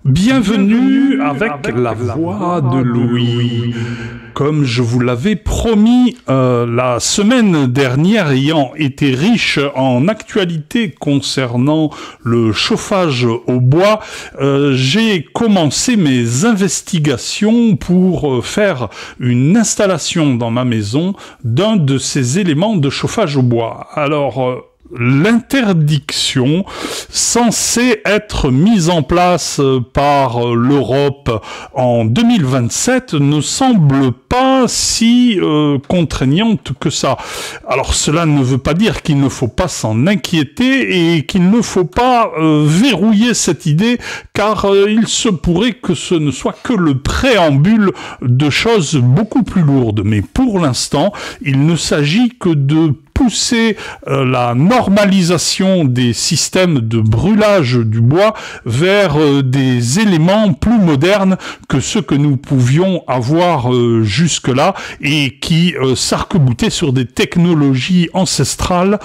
Bienvenue avec la voix de Louis. Comme je vous l'avais promis la semaine dernière, ayant été riche en actualités concernant le chauffage au bois, j'ai commencé mes investigations pour faire une installation dans ma maison d'un de ces éléments de chauffage au bois. Alors, l'interdiction censée être mise en place par l'Europe en 2027 ne semble pas si contraignante que ça. Alors cela ne veut pas dire qu'il ne faut pas s'en inquiéter et qu'il ne faut pas verrouiller cette idée, car il se pourrait que ce ne soit que le préambule de choses beaucoup plus lourdes. Mais pour l'instant, il ne s'agit que de pousser la normalisation des systèmes de brûlage du bois vers des éléments plus modernes que ceux que nous pouvions avoir jusque-là et qui s'arc-boutaient sur des technologies ancestrales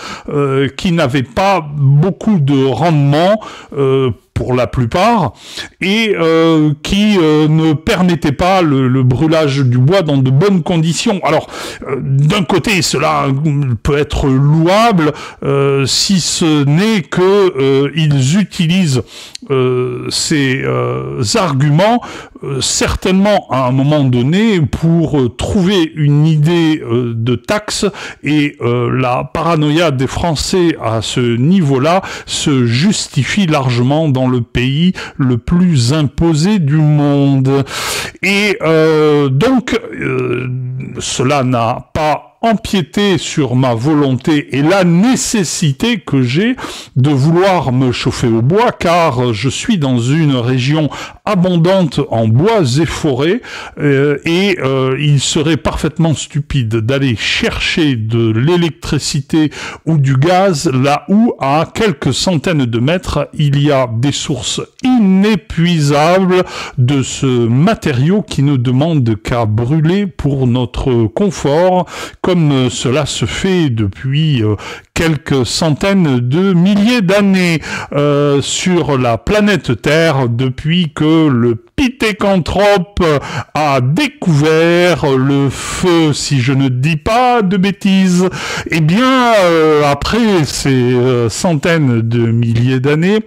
qui n'avaient pas beaucoup de rendement pour la plupart, et qui ne permettait pas le brûlage du bois dans de bonnes conditions. Alors, d'un côté, cela peut être louable, si ce n'est que ils utilisent ces arguments certainement à un moment donné pour trouver une idée de taxe, et la paranoïa des Français à ce niveau-là se justifie largement dans le pays le plus imposé du monde. Et donc, cela n'a pas empiéter sur ma volonté et la nécessité que j'ai de vouloir me chauffer au bois, car je suis dans une région abondante en bois et forêts, et il serait parfaitement stupide d'aller chercher de l'électricité ou du gaz là où, à quelques centaines de mètres, il y a des sources inépuisables de ce matériau qui ne demande qu'à brûler pour notre confort, comme cela se fait depuis quelques centaines de milliers d'années sur la planète Terre, depuis que le pithécanthrope a découvert le feu, si je ne dis pas de bêtises. Eh bien, après ces centaines de milliers d'années,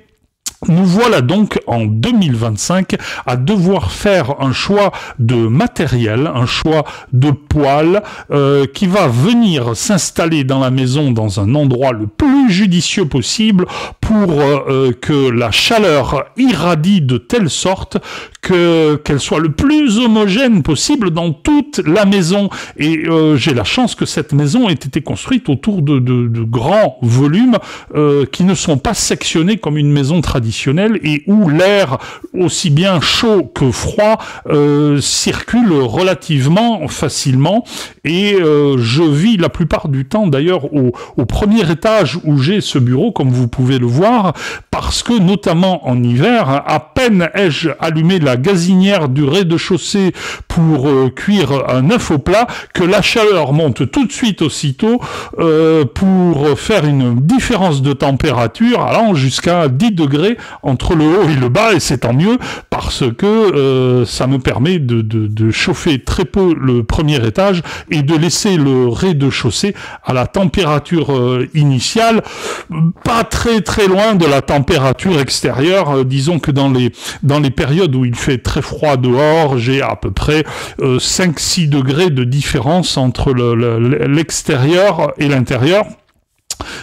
nous voilà donc en 2025 à devoir faire un choix de matériel, un choix de poêle qui va venir s'installer dans la maison dans un endroit le plus judicieux possible pour que la chaleur irradie de telle sorte qu'elle soit le plus homogène possible dans toute la maison. Et j'ai la chance que cette maison ait été construite autour de grands volumes qui ne sont pas sectionnés comme une maison traditionnelle, et où l'air, aussi bien chaud que froid, circule relativement facilement. Et je vis la plupart du temps d'ailleurs au premier étage où j'ai ce bureau, comme vous pouvez le voir, parce que notamment en hiver, à peine ai-je allumé la gazinière du rez-de-chaussée pour cuire un œuf au plat, que la chaleur monte tout de suite aussitôt pour faire une différence de température allant jusqu'à 10 degrés entre le haut et le bas, et c'est tant mieux parce que ça me permet de chauffer très peu le premier étage et de laisser le rez-de-chaussée à la température initiale, pas très très loin de la température extérieure. Disons que dans les périodes où il fait très froid dehors, j'ai à peu près 5-6 degrés de différence entre l'extérieur et l'intérieur.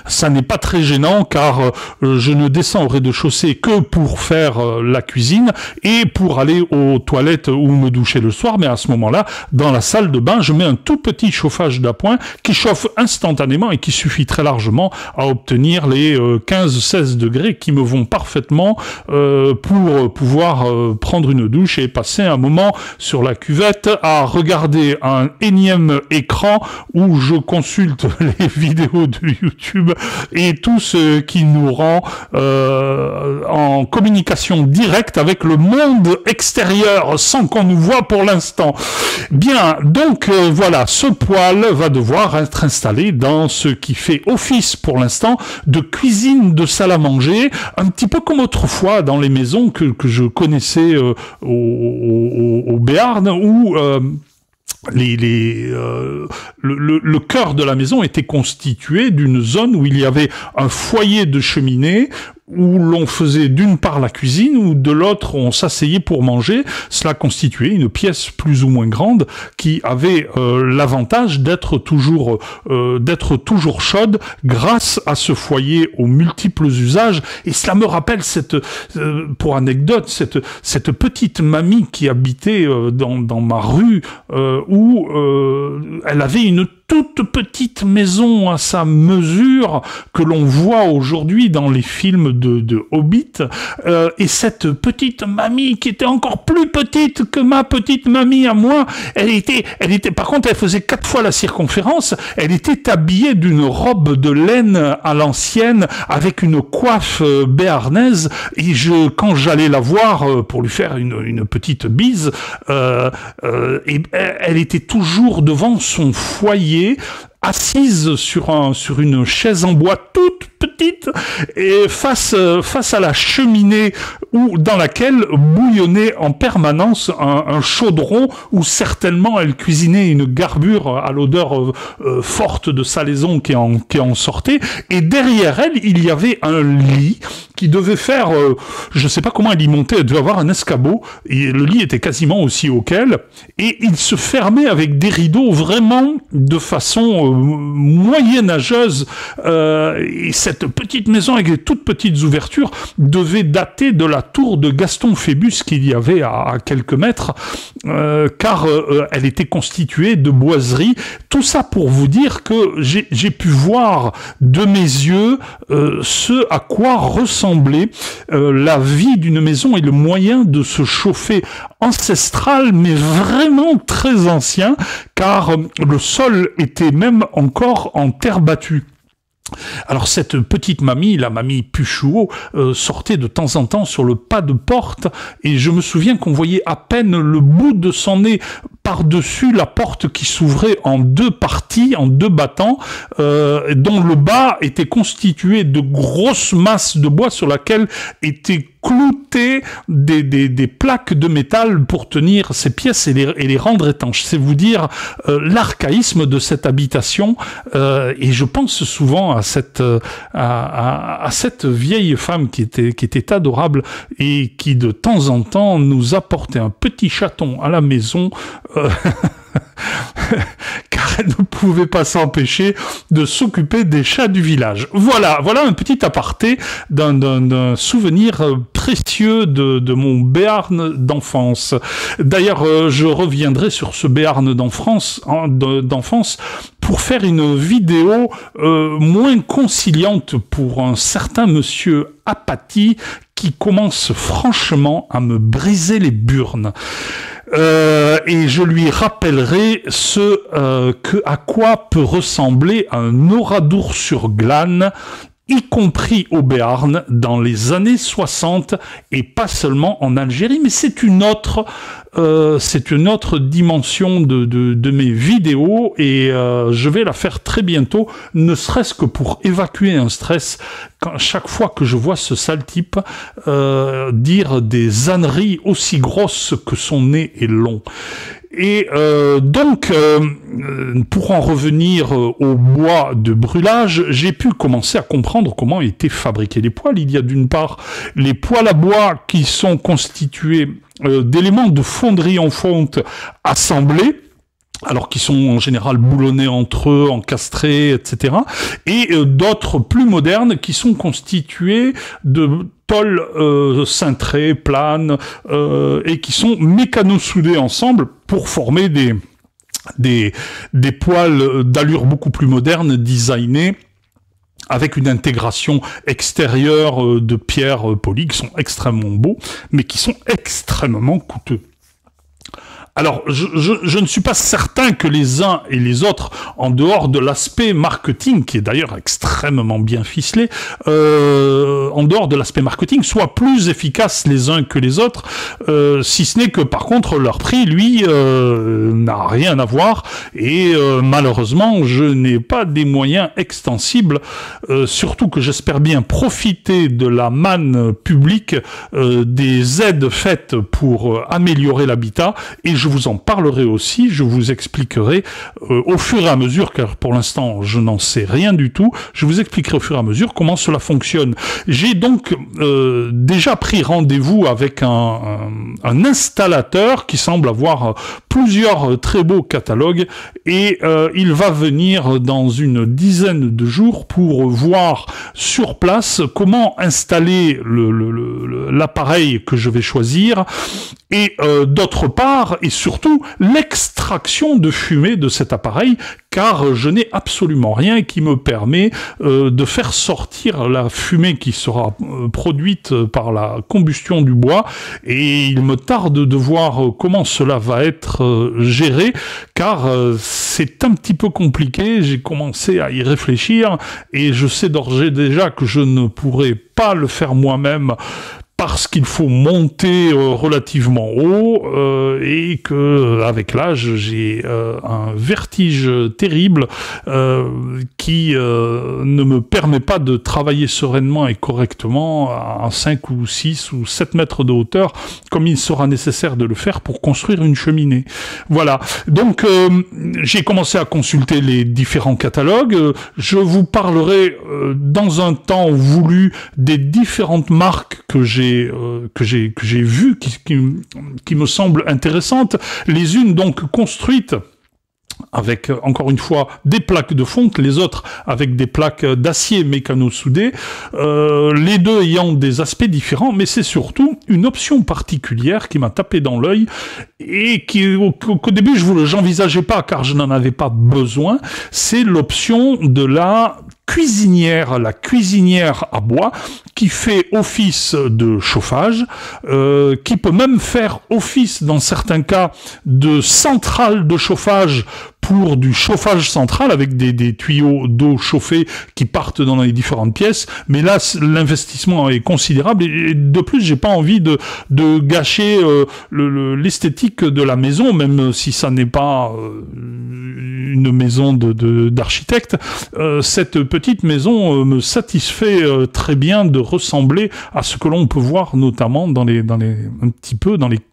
Ça n'est pas très gênant, car je ne descends au rez-de-chaussée que pour faire la cuisine et pour aller aux toilettes ou me doucher le soir. Mais à ce moment-là, dans la salle de bain, je mets un tout petit chauffage d'appoint qui chauffe instantanément et qui suffit très largement à obtenir les 15-16 degrés qui me vont parfaitement pour pouvoir prendre une douche et passer un moment sur la cuvette à regarder un énième écran où je consulte les vidéos de YouTube YouTube et tout ce qui nous rend en communication directe avec le monde extérieur sans qu'on nous voit pour l'instant. Bien, donc voilà, ce poêle va devoir être installé dans ce qui fait office pour l'instant de cuisine de salle à manger, un petit peu comme autrefois dans les maisons que je connaissais au Béarn, où le cœur de la maison était constitué d'une zone où il y avait un foyer de cheminée, où l'on faisait d'une part la cuisine, ou de l'autre on s'asseyait pour manger. Cela constituait une pièce plus ou moins grande qui avait l'avantage d'être toujours chaude grâce à ce foyer aux multiples usages. Et cela me rappelle pour anecdote, cette petite mamie qui habitait dans ma rue, où elle avait une toute petite maison à sa mesure que l'on voit aujourd'hui dans les films de Hobbit, et cette petite mamie qui était encore plus petite que ma petite mamie à moi, elle était, par contre, elle faisait 4 fois la circonférence, elle était habillée d'une robe de laine à l'ancienne avec une coiffe béarnaise, et quand j'allais la voir pour lui faire une petite bise, et elle était toujours devant son foyer, assise sur une chaise en bois toute petite et face à la cheminée dans laquelle bouillonnait en permanence un chaudron où certainement elle cuisinait une garbure à l'odeur forte de salaison qui en sortait, et derrière elle il y avait un lit qui devait faire, je sais pas comment elle y montait, elle devait avoir un escabeau, et le lit était quasiment aussi haut qu'elle, et il se fermait avec des rideaux vraiment de façon moyenâgeuse, et cette petite maison avec des toutes petites ouvertures devait dater de la tour de Gaston Phébus qu'il y avait à quelques mètres, car elle était constituée de boiseries. Tout ça pour vous dire que j'ai pu voir de mes yeux ce à quoi ressemblait la vie d'une maison et le moyen de se chauffer ancestral, mais vraiment très ancien, car le sol était même encore en terre battue. Alors cette petite mamie, la mamie Puchouot, sortait de temps en temps sur le pas de porte, et je me souviens qu'on voyait à peine le bout de son nez par-dessus la porte qui s'ouvrait en 2 parties, en 2 battants, dont le bas était constitué de grosses masses de bois sur laquelle étaient cloutées des plaques de métal pour tenir ces pièces et les rendre étanches. C'est vous dire l'archaïsme de cette habitation, et je pense souvent à cette vieille femme qui était adorable et qui de temps en temps nous apportait un petit chaton à la maison, car elle ne pouvait pas s'empêcher de s'occuper des chats du village. Voilà un petit aparté d'un souvenir précieux de mon Béarn d'enfance. D'ailleurs, je reviendrai sur ce Béarn d'enfance pour faire une vidéo moins conciliante pour un certain monsieur Apathy qui commence franchement à me briser les burnes. Et je lui rappellerai à quoi peut ressembler un oradour sur glane, y compris au Béarn, dans les années 60, et pas seulement en Algérie, mais c'est une autre dimension de mes vidéos, et je vais la faire très bientôt, ne serait-ce que pour évacuer un stress. Chaque fois que je vois ce sale type dire des âneries aussi grosses que son nez est long. Et donc, pour en revenir au bois de brûlage, j'ai pu commencer à comprendre comment étaient fabriqués les poêles. Il y a d'une part les poêles à bois qui sont constitués d'éléments de fonderie en fonte assemblés, alors qui sont en général boulonnés entre eux, encastrés, etc. Et d'autres plus modernes qui sont constitués de tôles cintrées, planes, et qui sont mécano-soudées ensemble pour former des poêles d'allure beaucoup plus moderne, designés, avec une intégration extérieure de pierres polies qui sont extrêmement beaux, mais qui sont extrêmement coûteux. Alors, je ne suis pas certain que les uns et les autres, en dehors de l'aspect marketing, qui est d'ailleurs extrêmement bien ficelé, en dehors de l'aspect marketing, soient plus efficaces les uns que les autres, si ce n'est que par contre leur prix, lui, n'a rien à voir, et malheureusement, je n'ai pas des moyens extensibles, surtout que j'espère bien profiter de la manne publique, des aides faites pour améliorer l'habitat, et je vous en parlerai aussi, je vous expliquerai au fur et à mesure, car pour l'instant je n'en sais rien du tout, je vous expliquerai au fur et à mesure comment cela fonctionne. J'ai donc déjà pris rendez-vous avec un installateur qui semble avoir plusieurs très beaux catalogues, et il va venir dans une dizaine de jours pour voir sur place comment installer l'appareil que je vais choisir, et d'autre part, et surtout, l'extraction de fumée de cet appareil, car je n'ai absolument rien qui me permet de faire sortir la fumée qui sera produite par la combustion du bois, et il me tarde de voir comment cela va être géré, car c'est un petit peu compliqué, j'ai commencé à y réfléchir, et je sais d'ores et déjà que je ne pourrai pas le faire moi-même, parce qu'il faut monter relativement haut, et que avec l'âge j'ai un vertige terrible qui ne me permet pas de travailler sereinement et correctement à 5 ou 6 ou 7 mètres de hauteur, comme il sera nécessaire de le faire pour construire une cheminée. Voilà, donc j'ai commencé à consulter les différents catalogues, je vous parlerai dans un temps voulu des différentes marques que j'ai vues, qui me semblent intéressantes, les unes donc construites avec, encore une fois, des plaques de fonte, les autres avec des plaques d'acier mécano-soudées, les deux ayant des aspects différents, mais c'est surtout une option particulière qui m'a tapé dans l'œil, et qu'au début j'envisageais pas, car je n'en avais pas besoin. C'est l'option de la cuisinière à bois, qui fait office de chauffage, qui peut même faire office dans certains cas de centrale de chauffage pour du chauffage central avec des tuyaux d'eau chauffée qui partent dans les différentes pièces. Mais là, l'investissement est considérable, et de plus, j'ai pas envie de gâcher l'esthétique de la maison, même si ça n'est pas une maison d'architecte. Cette petite maison me satisfait très bien de ressembler à ce que l'on peut voir notamment dans les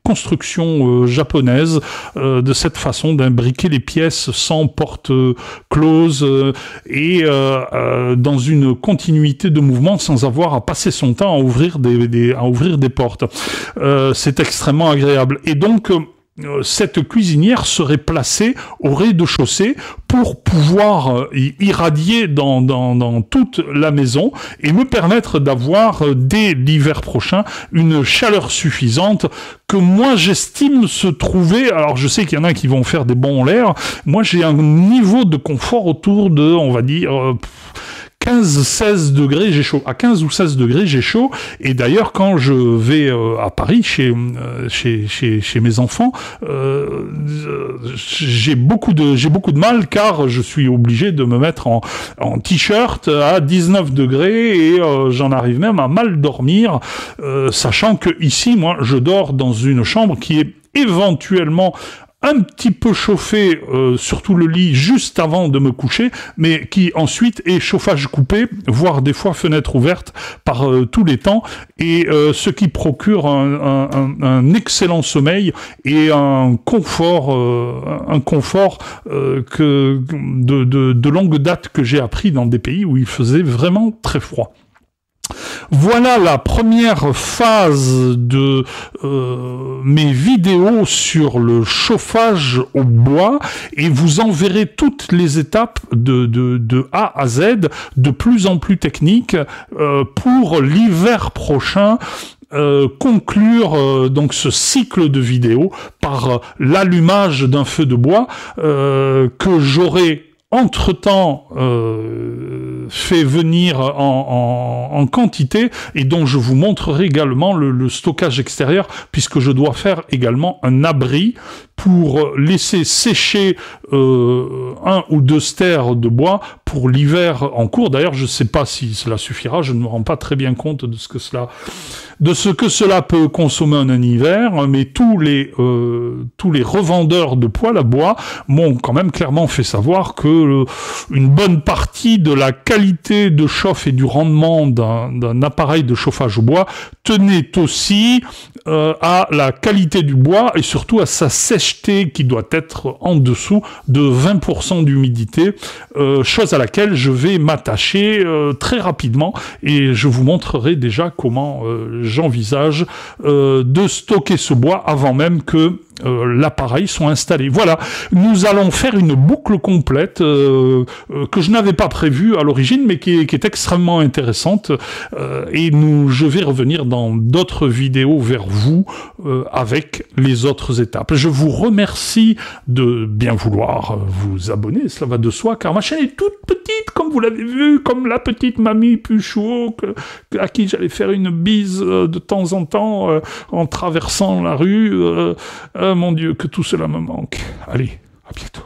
constructions japonaises, de cette façon d'imbriquer les pièces sans porte close, et dans une continuité de mouvement, sans avoir à passer son temps à ouvrir des portes. C'est extrêmement agréable. Et donc cette cuisinière serait placée au rez-de-chaussée pour pouvoir irradier dans toute la maison et me permettre d'avoir dès l'hiver prochain une chaleur suffisante que moi j'estime se trouver. Alors je sais qu'il y en a qui vont faire des bons en l'air, moi j'ai un niveau de confort autour de, on va dire, 15-16 degrés, j'ai chaud. À 15 ou 16 degrés, j'ai chaud. Et d'ailleurs, quand je vais à Paris, chez mes enfants, j'ai beaucoup de mal, car je suis obligé de me mettre en t-shirt à 19 degrés, et j'en arrive même à mal dormir, sachant que ici, moi, je dors dans une chambre qui est éventuellement un petit peu chauffé, surtout le lit, juste avant de me coucher, mais qui ensuite est chauffage coupé, voire des fois fenêtre ouverte par tous les temps, et ce qui procure un excellent sommeil et un confort que de longue date que j'ai appris dans des pays où il faisait vraiment très froid. Voilà la première phase de mes vidéos sur le chauffage au bois, et vous en verrez toutes les étapes de A à Z, de plus en plus techniques, pour l'hiver prochain. Conclure donc ce cycle de vidéos par l'allumage d'un feu de bois que j'aurai entre-temps fait venir en quantité et dont je vous montrerai également le stockage extérieur, puisque je dois faire également un abri pour laisser sécher 1 ou 2 stères de bois pour l'hiver en cours. D'ailleurs, je ne sais pas si cela suffira, je ne me rends pas très bien compte de ce que cela peut consommer en un hiver, mais tous les revendeurs de poêle à bois m'ont quand même clairement fait savoir que une bonne partie de la qualité de chauffe et du rendement d'un appareil de chauffage au bois tenait aussi à la qualité du bois et surtout à sa sècheté qui doit être en dessous de 20% d'humidité, chose à laquelle je vais m'attacher très rapidement et je vous montrerai déjà comment j'envisage de stocker ce bois avant même que l'appareil soit installé. Voilà, nous allons faire une boucle complète que je n'avais pas prévue à l'origine, mais qui est extrêmement intéressante. Et je vais revenir dans d'autres vidéos vers vous avec les autres étapes. Je vous remercie de bien vouloir vous abonner, cela va de soi, car ma chaîne est toute petite, comme vous l'avez vu, comme la petite mamie Puchot, à qui j'allais faire une bise de temps en temps en traversant la rue. Mon Dieu, que tout cela me manque. Allez, à bientôt.